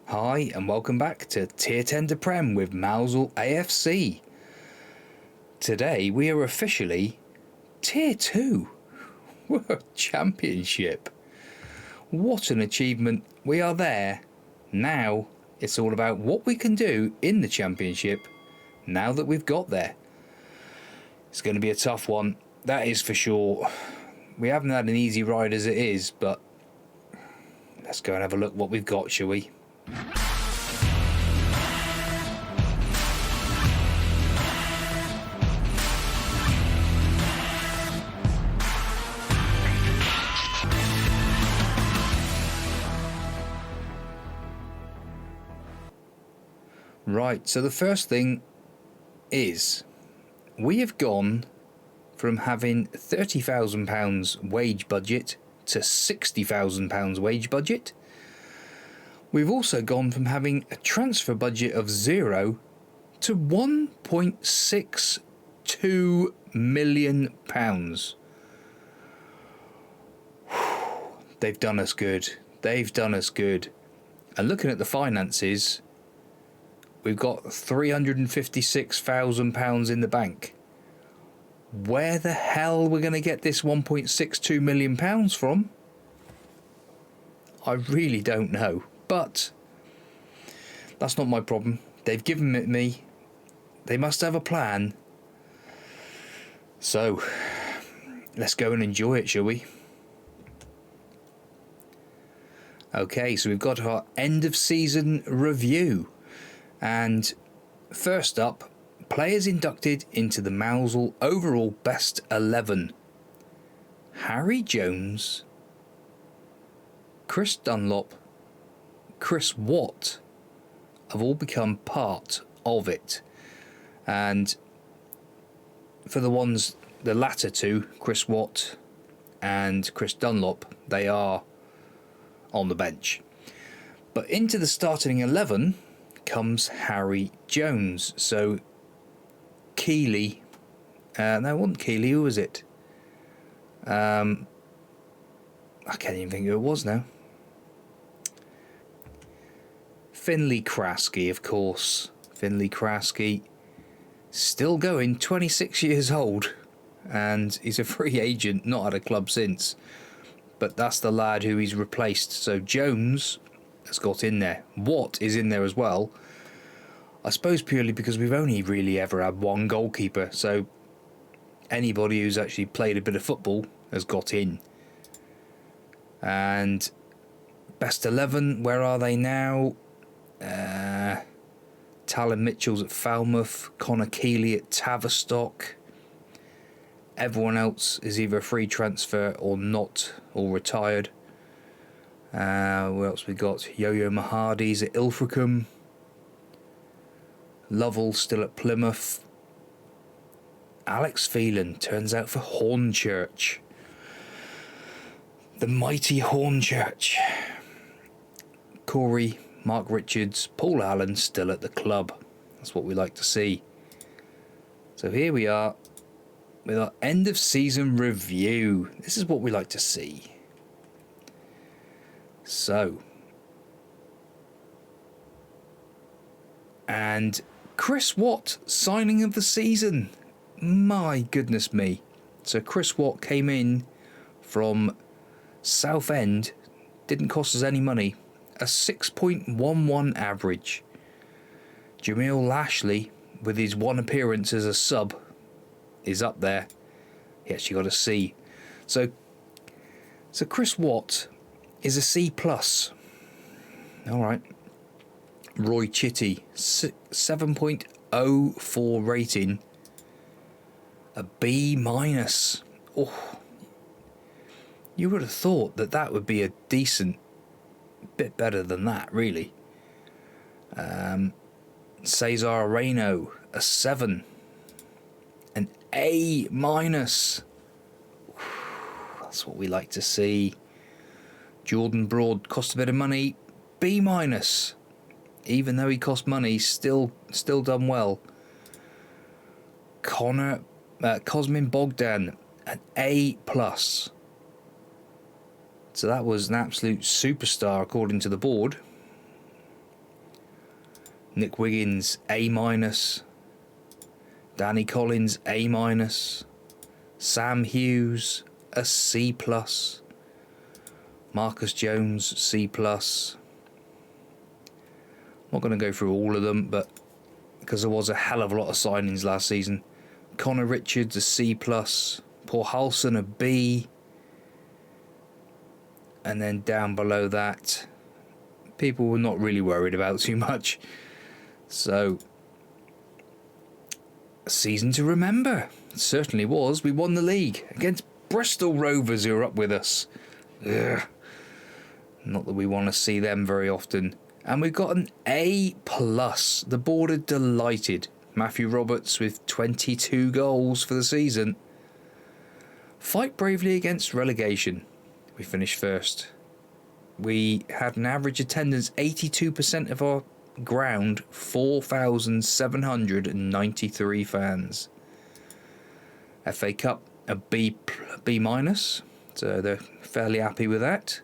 Hi and welcome back to Tier 10 to Prem with Mousehole AFC. Today we are officially Tier 2. We're a championship. What an achievement. We are there. Now it's all about what we can do in the championship now that we've got there. It's going to be a tough one, that is for sure. We haven't had an easy ride as it is, but let's go and have a look what we've got, shall we? Right, so the first thing is we have gone from having £30,000 wage budget to £60,000 wage budget. We've also gone from having a transfer budget of 0 to £1.62 million. They've done us good. They've done us good. And looking at the finances, we've got £356,000 in the bank. Where the hell we're going to get this £1.62 million from? I really don't know. But that's not my problem. They've given it me. They must have a plan. So let's go and enjoy it, shall we? Okay, so we've got our end of season review. And first up, players inducted into the Mousehole overall best 11. Harry Jones, Chris Dunlop, Chris Watt have all become part of it. And for the latter two, Chris Watt and Chris Dunlop, they are on the bench. But into the starting 11 comes Harry Jones. So Keeley, no, it wasn't Keeley, who was it? I can't even think who it was now. Finley Kraske, of course. Finley Kraske, still going, 26 years old, and he's a free agent, not had a club since. But that's the lad who he's replaced. So Jones has got in there. Watt is in there as well. I suppose purely because we've only really ever had one goalkeeper. So anybody who's actually played a bit of football has got in. And best 11, where are they now? Talon Mitchell's at Falmouth, Connor Keeley at Tavistock. Everyone else is either a free transfer or not, or retired. What else we got? Yo-Yo Mahadi's at Ilfracombe. Lovell still at Plymouth. Alex Phelan turns out for Hornchurch. The mighty Hornchurch. Corey, Mark Richards, Paul Allen still at the club. That's what we like to see. So here we are with our end of season review. This is what we like to see. So, and Chris Watt, signing of the season. My goodness me. So Chris Watt came in from Southend, didn't cost us any money. A 6.11 average. Jamil Lashley, with his one appearance as a sub, is up there. He actually got a C. So Chris Watt is a C+. Alright. Roy Chitty, 7.04 rating. A B-. Oh, you would have thought that would be a decent bit better than that, really. Cesar Reno, a 7. An A-. That's what we like to see. Jordan Broad cost a bit of money. B-. Even though he cost money, still done well. Cosmin Bogdan, an A+. So that was an absolute superstar according to the board. Nick Wiggins, A-. Danny Collins, A-. Sam Hughes, a C+. Marcus Jones, C+. I'm not going to go through all of them, but because there was a hell of a lot of signings last season. Connor Richards, a C+. Paul Halson, a B. And then down below that, people were not really worried about too much. So, a season to remember. It certainly was. We won the league against Bristol Rovers, who are up with us. Ugh. Not that we want to see them very often. And we've got an A+. The board are delighted. Matthew Roberts with 22 goals for the season. Fight bravely against relegation. We finished first. We had an average attendance 82% of our ground, 4,793 fans. FA Cup, a B-, so they're fairly happy with that.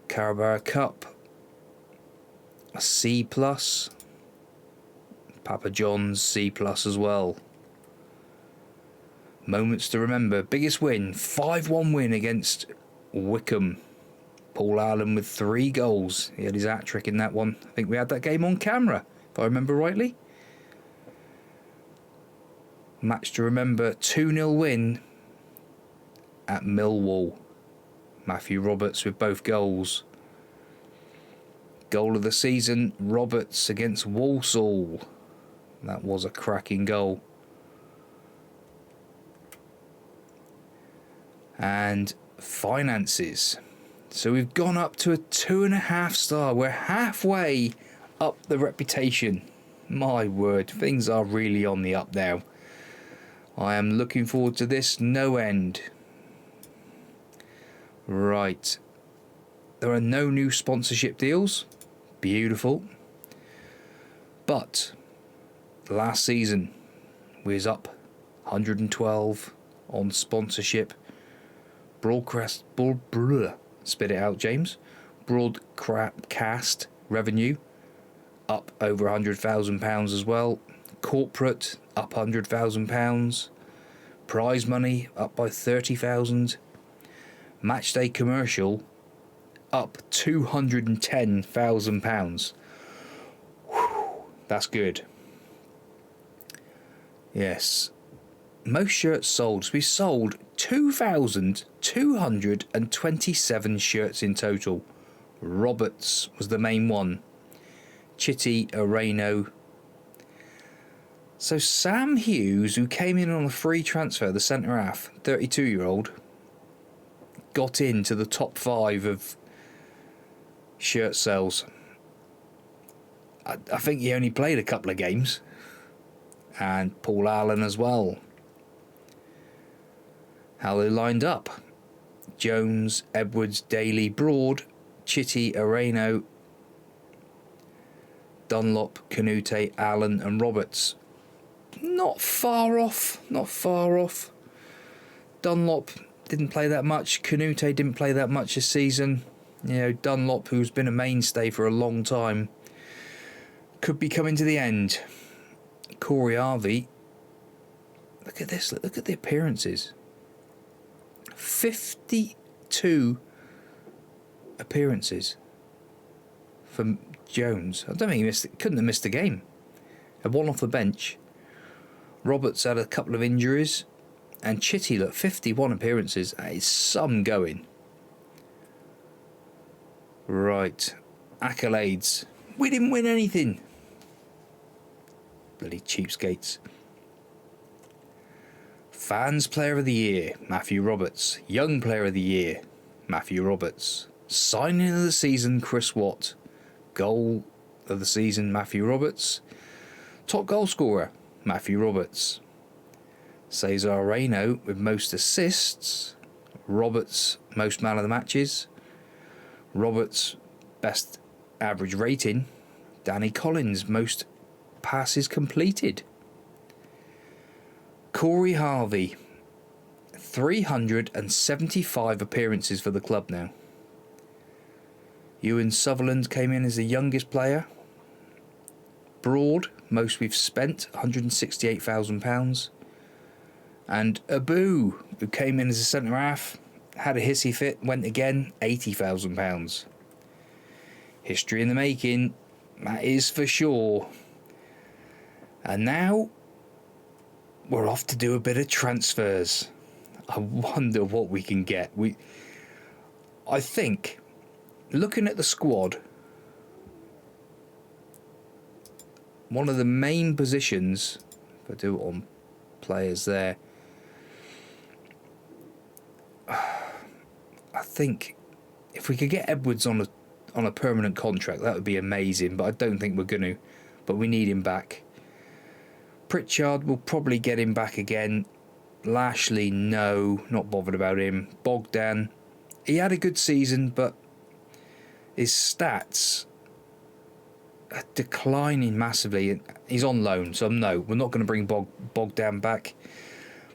Carabao Cup, a C+. Papa John's C+ as well. Moments to remember. Biggest win, 5-1 win against Wickham. Paul Allen with 3 goals. He had his hat-trick in that one. I think we had that game on camera, if I remember rightly. Match to remember, 2-0 win at Millwall. Matthew Roberts with both goals. Goal of the season, Roberts against Walsall. That was a cracking goal. And finances. So we've gone up to a 2.5 star. We're halfway up the reputation. My word, things are really on the up now. I am looking forward to this no end. Right. There are no new sponsorship deals. Beautiful. But last season we was up 112 on sponsorship. Spit it out, James. Broadcast revenue up over £100,000 as well. Corporate up £100,000. Prize money up by 30,000. Matchday commercial up £210,000. That's good. Yes. Most shirts sold. So we sold 2,227 shirts in total. Roberts was the main one. Chitty Areno. So Sam Hughes, who came in on a free transfer, the centre half, 32-year-old, got into the top 5 of shirt sales. I think he only played a couple of games. And Paul Allen as well. How they lined up. Jones, Edwards, Daly, Broad, Chitty, Areno, Dunlop, Canute, Allen and Roberts. Not far off. Dunlop didn't play that much. Canute didn't play that much this season. You know, Dunlop, who's been a mainstay for a long time, could be coming to the end. Corey Harvey. Look at this. Look at the appearances. 52 appearances from Jones. I don't think he couldn't have missed a game. Had one off the bench. Roberts had a couple of injuries. And Chitty, look, 51 appearances. That is some going. Right. Accolades. We didn't win anything. Bloody cheapskates. Fans Player of the Year, Matthew Roberts. Young Player of the Year, Matthew Roberts. Signing of the Season, Chris Watt. Goal of the Season, Matthew Roberts. Top Goal Scorer, Matthew Roberts. Cesar Reno with most assists. Roberts, most man of the matches. Roberts, best average rating. Danny Collins, most passes completed. Corey Harvey, 375 appearances for the club now. Ewan Sutherland came in as the youngest player. Broad, most we've spent, £168,000. And Abu, who came in as a centre half, had a hissy fit, went again, £80,000. History in the making, that is for sure. And now we're off to do a bit of transfers. I wonder what we can get. I think, looking at the squad, one of the main positions, if I do it on players there, I think if we could get Edwards on a permanent contract, that would be amazing, but I don't think we're going to. But we need him back. Pritchard, will probably get him back again. Lashley, no, not bothered about him. Bogdan, he had a good season, but his stats are declining massively. He's on loan, so no, we're not going to bring Bogdan back.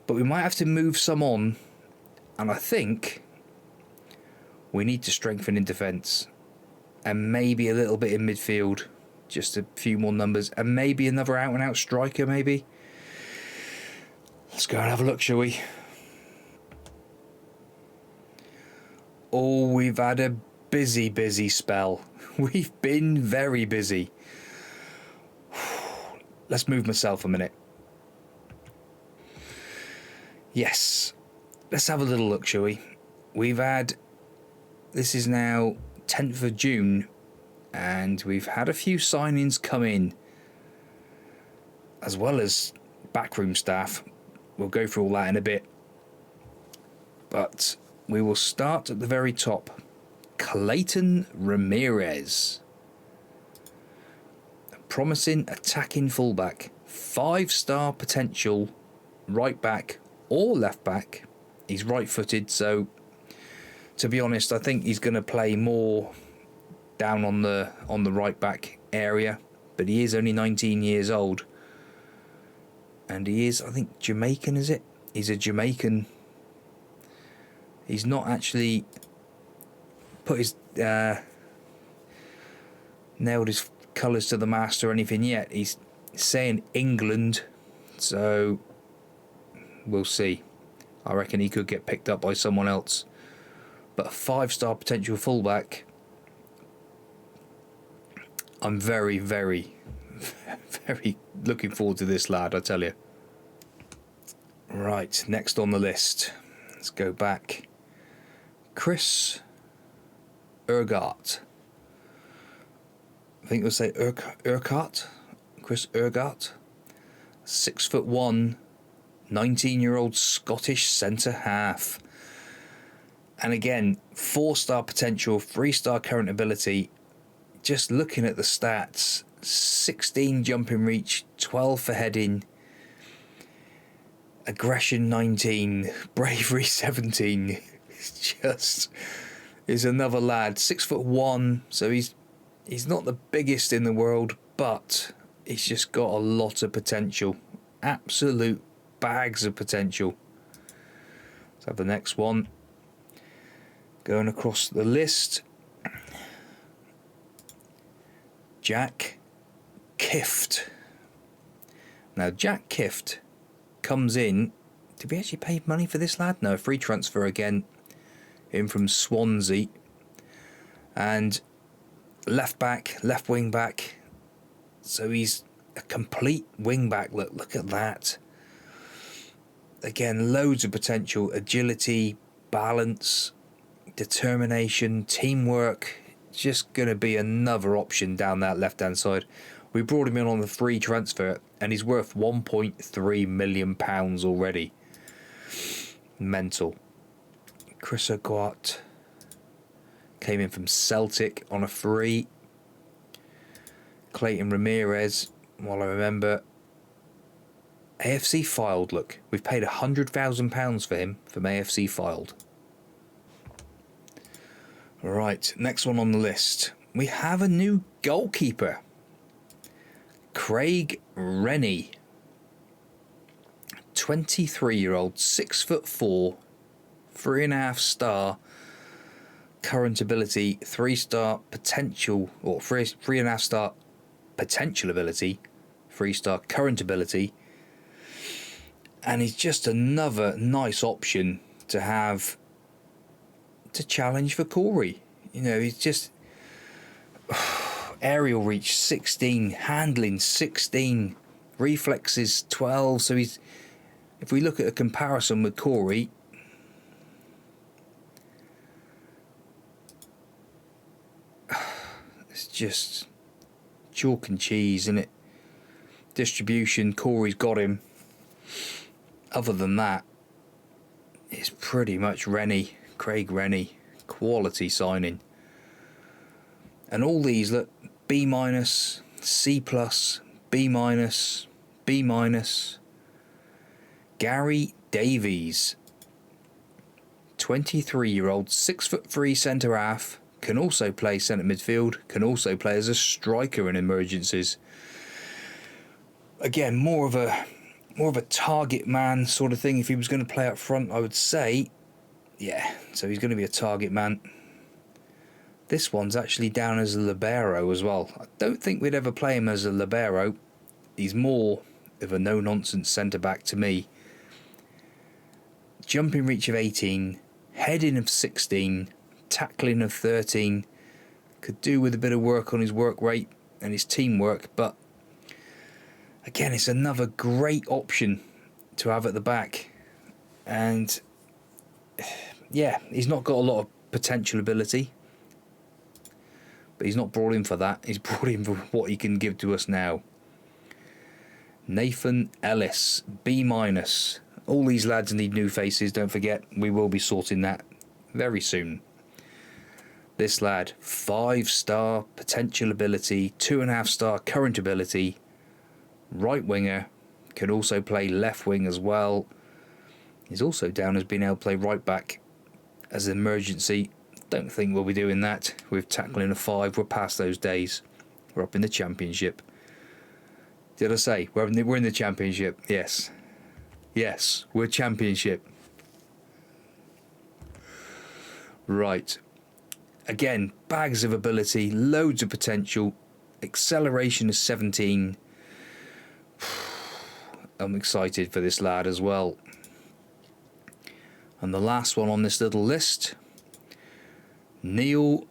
But we might have to move some on, and I think we need to strengthen in defence, and maybe a little bit in midfield, just a few more numbers, and maybe another out-and-out striker, maybe. Let's go and have a look, shall we? Oh, we've had a busy spell. We've been very busy. Let's move myself a minute. Yes. Let's have a little look, shall we? We've had... This is now 10th of June, and we've had a few signings come in, as well as backroom staff. We'll go through all that in a bit. But we will start at the very top. Clayton Ramirez. A promising attacking fullback. 5-star potential right back or left back. He's right-footed, so to be honest, I think he's going to play more down on the right back area. But he is only 19 years old. And he is, I think, Jamaican, is it? He's a Jamaican. He's not actually put his nailed his colours to the mast or anything yet. He's saying England, so we'll see. I reckon he could get picked up by someone else. But a 5-star potential fullback. I'm very, very looking forward to this lad, I tell you. Right, next on the list. Let's go back. Chris Urquhart. I think we'll say Urquhart. Chris Urquhart. 6'1", 19-year-old Scottish centre half. And again, 4-star potential, 3-star current ability. Just looking at the stats, 16 jumping reach, 12 for heading, aggression 19, bravery 17. Just is another lad, 6'1", so he's not the biggest in the world, but he's just got a lot of potential, absolute bags of potential. Let's have the next one. Going across the list, Jack Kift. Now, Jack Kift comes in. Did we actually pay money for this lad? No, free transfer again. In from Swansea. And left back, left wing back. So he's a complete wing back. Look at that. Again, loads of potential. Agility, balance, determination, teamwork. Just going to be another option down that left-hand side. We brought him in on the free transfer, and he's worth £1.3 million already. Mental. Chris Urquhart came in from Celtic on a free. Clayton Ramirez, while I remember, AFC filed. Look, we've paid £100,000 for him from AFC filed. Right, next one on the list. We have a new goalkeeper. Craig Rennie. 23-year-old, 6'4", 3.5-star current ability, 3-star potential, or 3.5-star potential ability, 3-star current ability, and he's just another nice option to have to challenge for Corey. You know, he's just aerial reach 16, handling 16, reflexes 12. So he's, if we look at a comparison with Corey, it's just chalk and cheese, isn't it? Distribution, Corey's got him. Other than that, it's pretty much Rennie, Craig Rennie, quality signing. And all these, look, B-, C+, B-, B-. Gary Davies, 23-year-old, 6'3" centre half, can also play centre midfield, can also play as a striker in emergencies. Again, more of a target man sort of thing. If he was going to play up front, I would say, yeah. So he's going to be a target man. This one's actually down as a libero as well. I don't think we'd ever play him as a libero. He's more of a no-nonsense centre-back to me. Jumping reach of 18, heading of 16, tackling of 13. Could do with a bit of work on his work rate and his teamwork, but again, it's another great option to have at the back. And yeah, he's not got a lot of potential ability, but he's not brought in for that. He's brought in for what he can give to us now. Nathan Ellis, B-. All these lads need new faces, don't forget. We will be sorting that very soon. This lad, 5-star potential ability, 2.5-star current ability, right winger, can also play left wing as well. He's also down as being able to play right back as an emergency. Don't think we'll be doing that with tackling a 5. We're past those days. We're up in the Championship. Did I say we're in the Championship? Yes. Yes, we're Championship. Right. Again, bags of ability, loads of potential, acceleration is 17. I'm excited for this lad as well. And the last one on this little list, Neil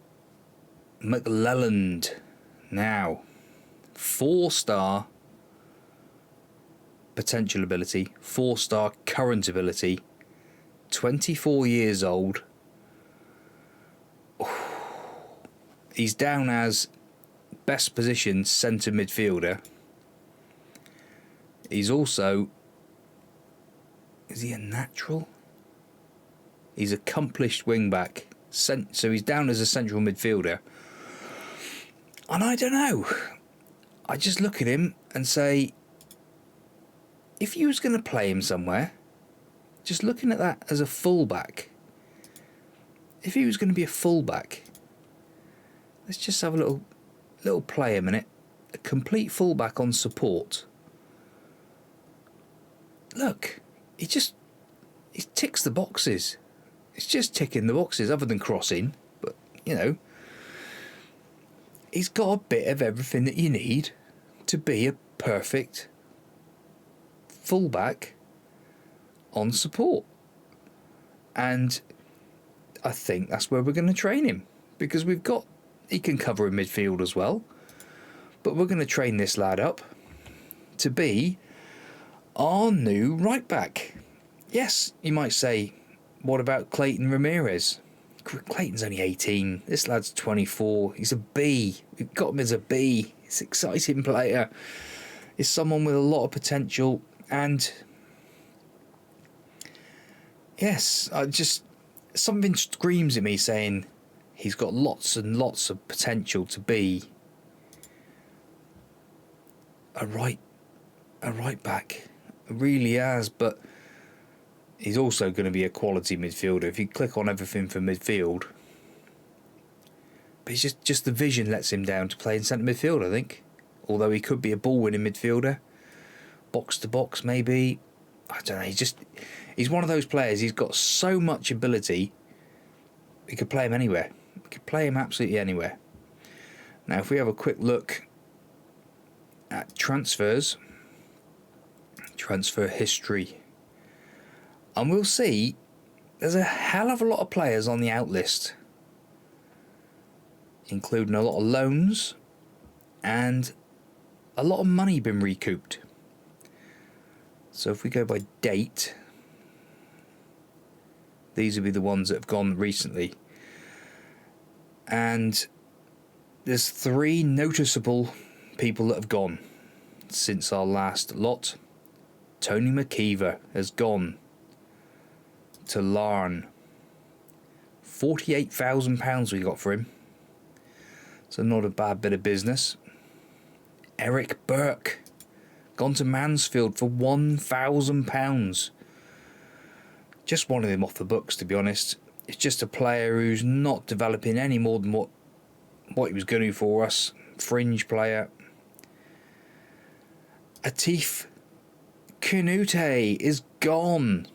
McLelland. Now, 4-star potential ability, 4-star current ability, 24 years old. He's down as best position centre midfielder. He's also, is he a natural? He's accomplished wing back. So he's down as a central midfielder. And I don't know. I just look at him and say, if you was going to play him somewhere, just looking at that as a fullback, if he was going to be a fullback, let's just have a little play a minute. A complete fullback on support. Look, he ticks the boxes. It's just ticking the boxes, other than crossing. But, you know, he's got a bit of everything that you need to be a perfect fullback on support. And I think that's where we're going to train him, because he can cover in midfield as well. But we're going to train this lad up to be our new right back. Yes, you might say, what about Clayton Ramirez? Clayton's only 18. This lad's 24. He's a B. We've got him as a B. He's an exciting player. He's someone with a lot of potential. And yes, something screams at me saying he's got lots and lots of potential to be a right back. It really has, but he's also going to be a quality midfielder. If you click on everything for midfield, but he's just the vision lets him down to play in centre midfield, I think. Although he could be a ball-winning midfielder, box to box maybe. I don't know. He's one of those players. He's got so much ability. We could play him anywhere. We could play him absolutely anywhere. Now, if we have a quick look at transfers, transfer history, and we'll see there's a hell of a lot of players on the out list, including a lot of loans and a lot of money been recouped. So if we go by date, these will be the ones that have gone recently. And there's 3 noticeable people that have gone since our last lot. Tony McKeever has gone to Larne. £48,000 we got for him. So not a bad bit of business. Eric Burke gone to Mansfield for £1,000. Just wanted him off the books, to be honest. It's just a player who's not developing any more than what he was going to for us. Fringe player. Atif Canute is gone.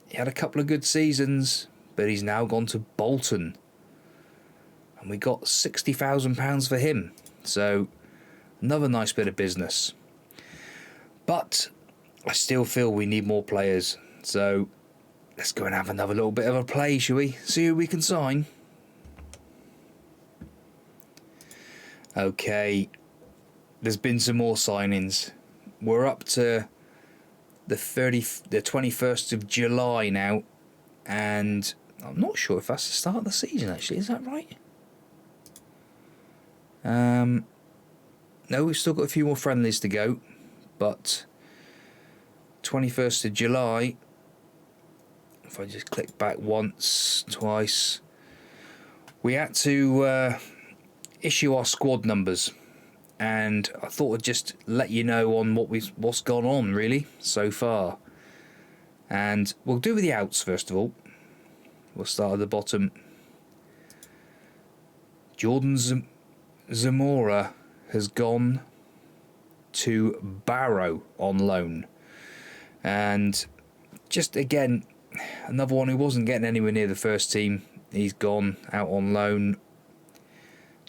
He had a couple of good seasons, but he's now gone to Bolton. And we got £60,000 for him. So, another nice bit of business. But I still feel we need more players. So, let's go and have another little bit of a play, shall we? See who we can sign. Okay. There's been some more signings. We're up to the 21st of July now, and I'm not sure if that's the start of the season, actually. Is that right? No, we've still got a few more friendlies to go, but 21st of July, if I just click back once, twice, we had to issue our squad numbers. And I thought I'd just let you know on what's gone on, really, so far. And we'll do with the outs, first of all. We'll start at the bottom. Jordan Zamora has gone to Barrow on loan. And just, again, another one who wasn't getting anywhere near the first team. He's gone out on loan.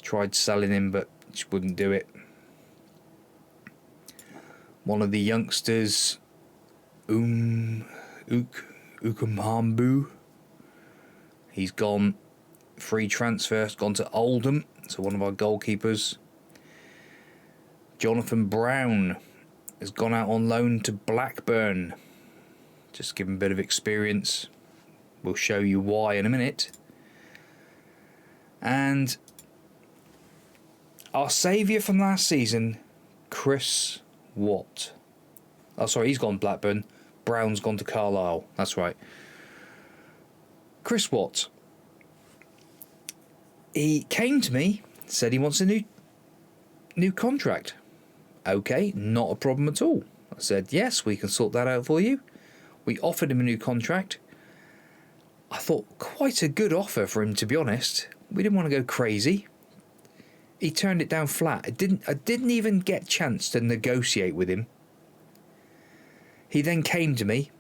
Tried selling him, but just wouldn't do it. One of the youngsters, Ukumhambu, he's gone free transfer, gone to Oldham, so one of our goalkeepers. Jonathan Brown has gone out on loan to Blackburn. Just give him a bit of experience. We'll show you why in a minute. And our saviour from last season, Chris Watt. Oh, sorry, he's gone Blackburn. Brown's gone to Carlisle. That's right. Chris Watt. He came to me, said he wants a new contract. Okay, not a problem at all. I said, yes, we can sort that out for you. We offered him a new contract. I thought quite a good offer for him, to be honest. We didn't want to go crazy. He turned it down flat. I didn't even get a chance to negotiate with him. He then came to me,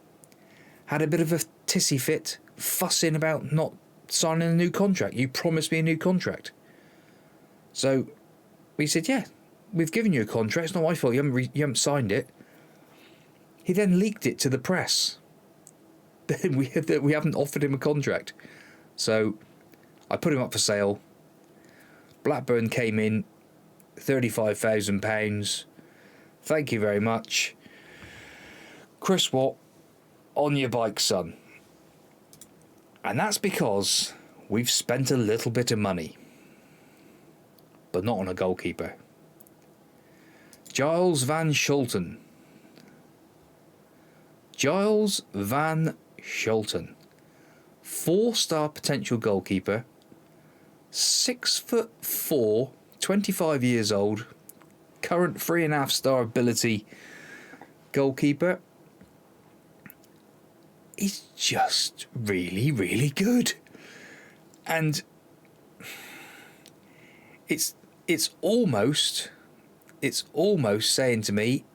had a bit of a tissy fit, fussing about not signing a new contract. You promised me a new contract. So we said, yeah, we've given you a contract. It's not my fault. You haven't signed it. He then leaked it to the press. Then we haven't offered him a contract. So I put him up for sale. Blackburn came in, £35,000. Thank you very much. Chris Watt, on your bike, son. And that's because we've spent a little bit of money. But not on a goalkeeper. Giles Van Scholten. Giles Van Scholten. 4-star potential goalkeeper. 6'4", 25 years old, current 3.5-star ability goalkeeper. He's just really, really good, and it's almost saying to me,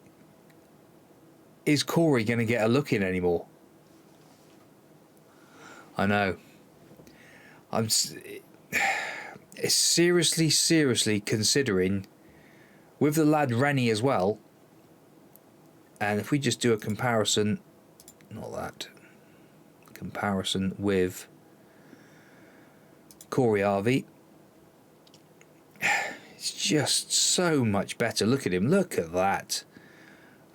is Corey going to get a look in anymore? I know. I'm seriously considering, with the lad Rennie as well, And if we just do a comparison, not that, comparison with Corey Harvey, it's just so much better. Look at him, look at that.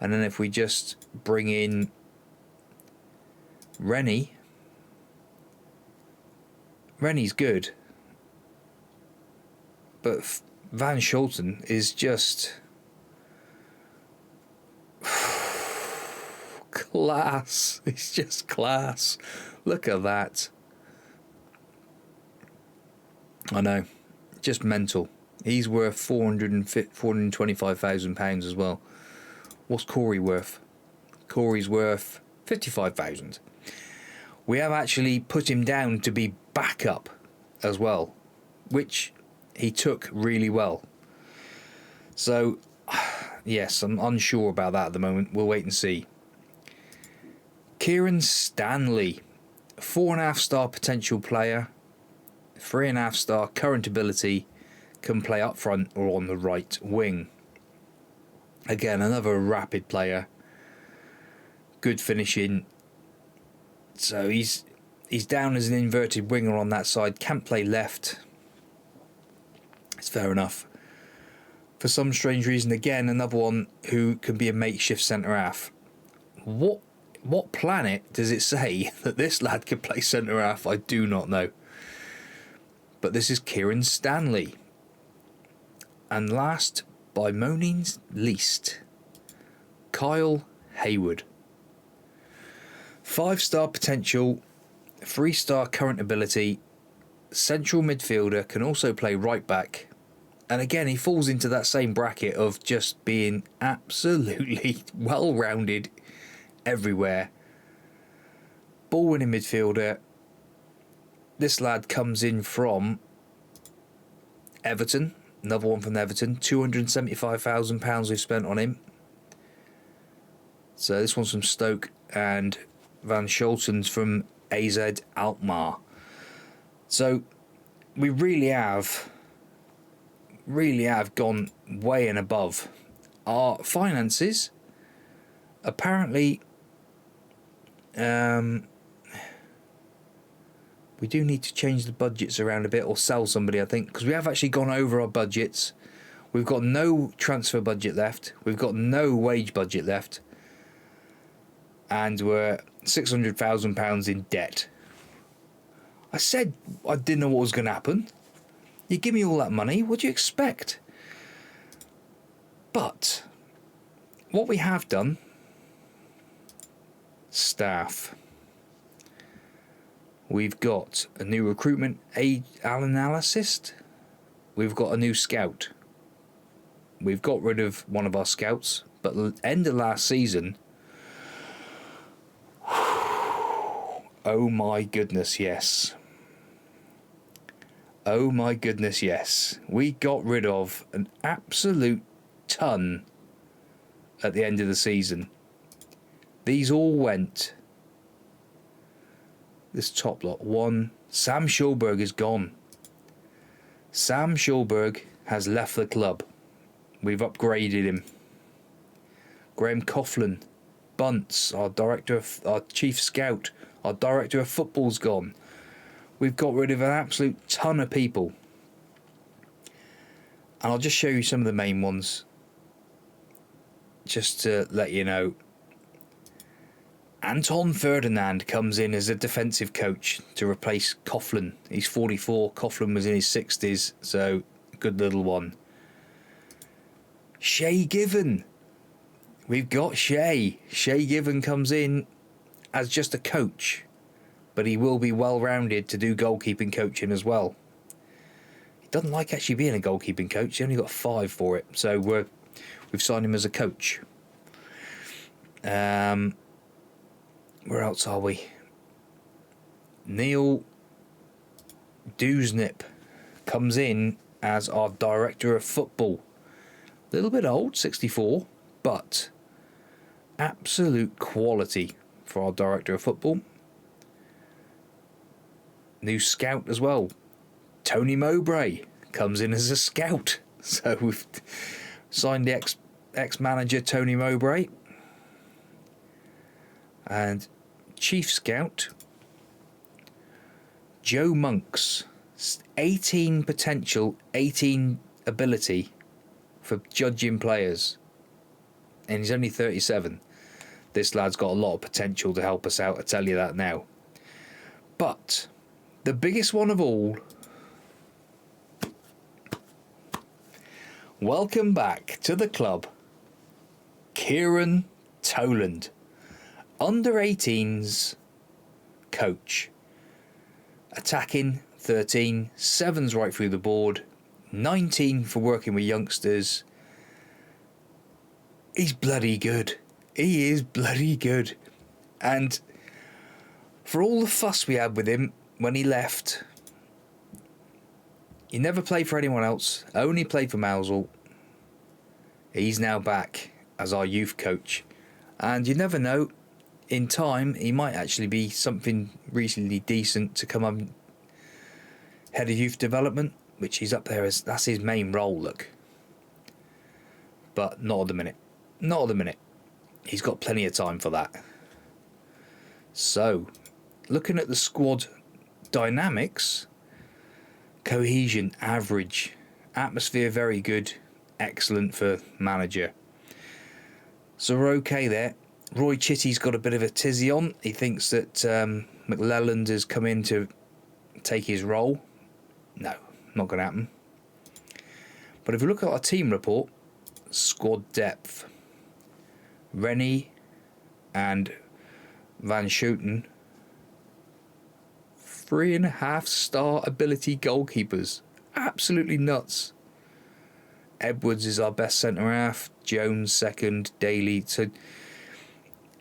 And then if we just bring in Rennie's good, but Van Scholten is just class. It's just class. Look at that. I know, just mental. He's worth £425,000 as well. What's Corey worth? Corey's worth 55,000. We have actually put him down to be backup as well, which he took really well. So, yes, I'm unsure about that at the moment. We'll wait and see. Kieran Stanley, 4.5-star potential player, 3.5-star current ability, can play up front or on the right wing. Again, another rapid player, good finishing. So he's down as an inverted winger on that side, can't play left. It's fair enough. For some strange reason, again, another one who can be a makeshift centre half. What planet does it say that this lad can play centre half? I do not know. But this is Kieran Stanley. And last, by no means least, Kyle Hayward. 5-star potential, 3-star current ability, central midfielder, can also play right back. And again, he falls into that same bracket of just being absolutely well-rounded everywhere. Ball-winning midfielder. This lad comes in from Everton. Another one from Everton. £275,000 we've spent on him. So this one's from Stoke, and Van Scholten's from AZ Alkmaar. So we really have gone way and above. Our finances, apparently, we do need to change the budgets around a bit, or sell somebody, I think, because we have actually gone over our budgets. We've got no transfer budget left. We've got no wage budget left. And we're £600,000 in debt. I said I didn't know what was going to happen. You give me all that money, what do you expect? But what we have done, staff. We've got a new recruitment analyst. We've got a new scout. We've got rid of one of our scouts, but at the end of last season, oh my goodness, yes. Oh my goodness, yes. We got rid of an absolute ton at the end of the season. These all went. This top lot. One, Sam Schulberg is gone. Sam Schulberg has left the club. We've upgraded him. Graham Coughlin, Bunce, our chief scout, our director of football's gone. We've got rid of an absolute ton of people. And I'll just show you some of the main ones, just to let you know. Anton Ferdinand comes in as a defensive coach to replace Coughlin. He's 44. Coughlin was in his 60s, so good little one. Shay Given. We've got Shay. Shay Given comes in as just a coach, but he will be well-rounded to do goalkeeping coaching as well. He doesn't like actually being a goalkeeping coach. He only got 5 for it, so we've signed him as a coach. Where else are we? Neil Dewsnip comes in as our director of football. A little bit old, 64, but absolute quality for our director of football. New scout as well. Tony Mowbray comes in as a scout. So we've signed the ex-manager Tony Mowbray. And Chief Scout, Joe Monks, 18 potential, 18 ability for judging players. And he's only 37. This lad's got a lot of potential to help us out, I tell you that now. But the biggest one of all, welcome back to the club, Kieran Toland, under 18s coach. Attacking 13, 7's right through the board, 19 for working with youngsters. He's bloody good. He is bloody good. And for all the fuss we had with him when he left, he never played for anyone else, only played for Mousehole. He's now back as our youth coach. And you never know, in time, he might actually be something reasonably decent to come up head of youth development, which he's up there as, that's his main role, look. But not at the minute. Not at the minute. He's got plenty of time for that. So, looking at the squad dynamics, cohesion, average, atmosphere, very good, excellent for manager. So we're okay there. Roy Chitty's got a bit of a tizzy on. He thinks that McLelland has come in to take his role. No, not going to happen. But if we look at our team report, squad depth, Rennie and Van Schouten, 3.5-star ability goalkeepers. Absolutely nuts. Edwards is our best centre-half, Jones second, Daly. So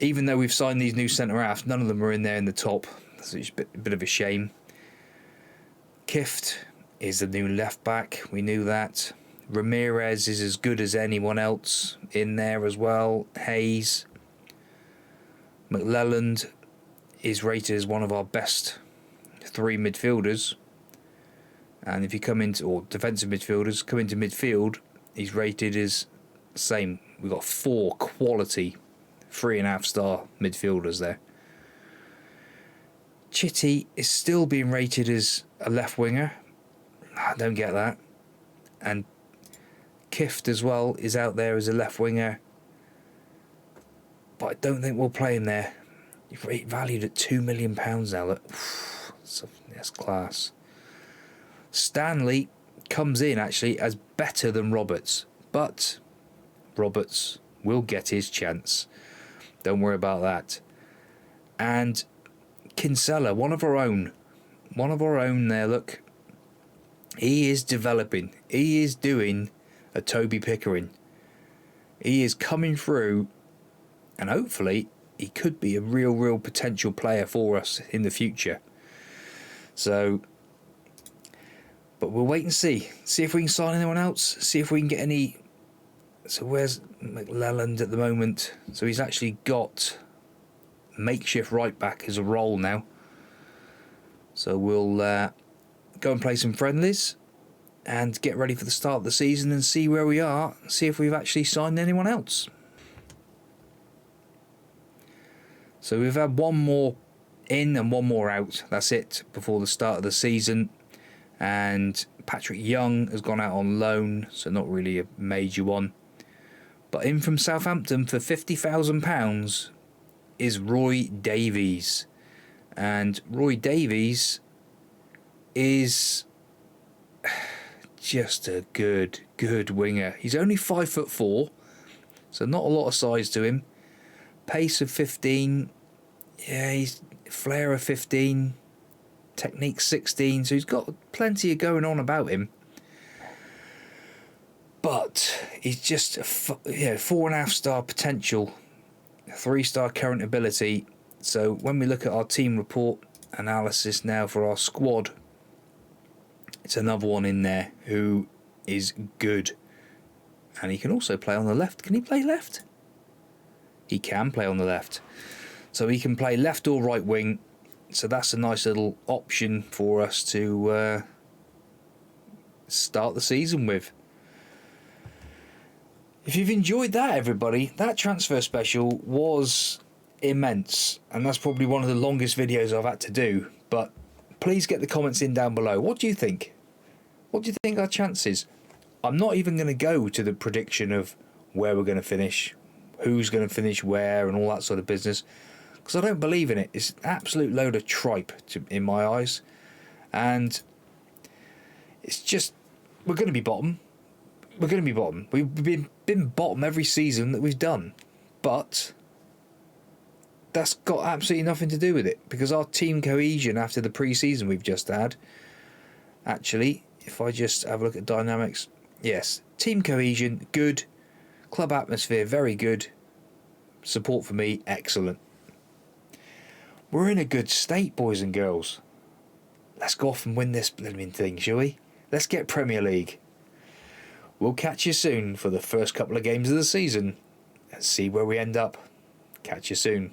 even though we've signed these new centre-halves, none of them are in there in the top. So it's a bit of a shame. Kift is the new left-back. We knew that. Ramirez is as good as anyone else in there as well. Hayes. McLelland is rated as one of our best 3 midfielders. And if you come into, or defensive midfielders, come into midfield, he's rated as same. We've got 4 quality 3.5-star midfielders there. Chitty is still being rated as a left winger. I don't get that. And Kift as well is out there as a left winger. But I don't think we'll play him there. You've valued at £2 million now. Look. That's class. Stanley comes in actually as better than Roberts. But Roberts will get his chance. Don't worry about that. And Kinsella, one of our own there, look. He is developing. He is doing a Toby Pickering. He is coming through, and hopefully he could be a real potential player for us in the future. So, but we'll wait and see. See if we can sign anyone else. See if we can get any. So where's McLelland at the moment? So he's actually got makeshift right back as a role now. So we'll go and play some friendlies and get ready for the start of the season and see where we are. See if we've actually signed anyone else. So we've had one more in and one more out. That's it before the start of the season. And Patrick Young has gone out on loan, so not really a major one. But in from Southampton for £50,000 is Roy Davies. And Roy Davies is just a good winger. He's only 5'4", so not a lot of size to him. Pace of 15. Yeah, he's flair of 15. Technique 16. So he's got plenty of going on about him. But he's just 4.5-star potential, 3-star current ability. So when we look at our team report analysis now for our squad, it's another one in there who is good. And he can also play on the left. Can he play left? He can play on the left. So he can play left or right wing. So that's a nice little option for us to start the season with. If you've enjoyed that, everybody, that transfer special was immense, and that's probably one of the longest videos I've had to do. But please get the comments in down below. What do you think? What do you think our chances? I'm not even going to go to the prediction of where we're going to finish, who's going to finish where, and all that sort of business, because I don't believe in it. It's an absolute load of tripe in my eyes, and it's just, we're going to be bottom. We're going to be bottom. We've been bottom every season that we've done, but that's got absolutely nothing to do with it, because our team cohesion after the pre-season we've just had, actually, if I just have a look at dynamics, yes, team cohesion, good. Club atmosphere, very good. Support for me, excellent. We're in a good state, boys and girls. Let's go off and win this blooming thing, shall we? Let's get Premier League. We'll catch you soon for the first couple of games of the season. Let's see where we end up. Catch you soon.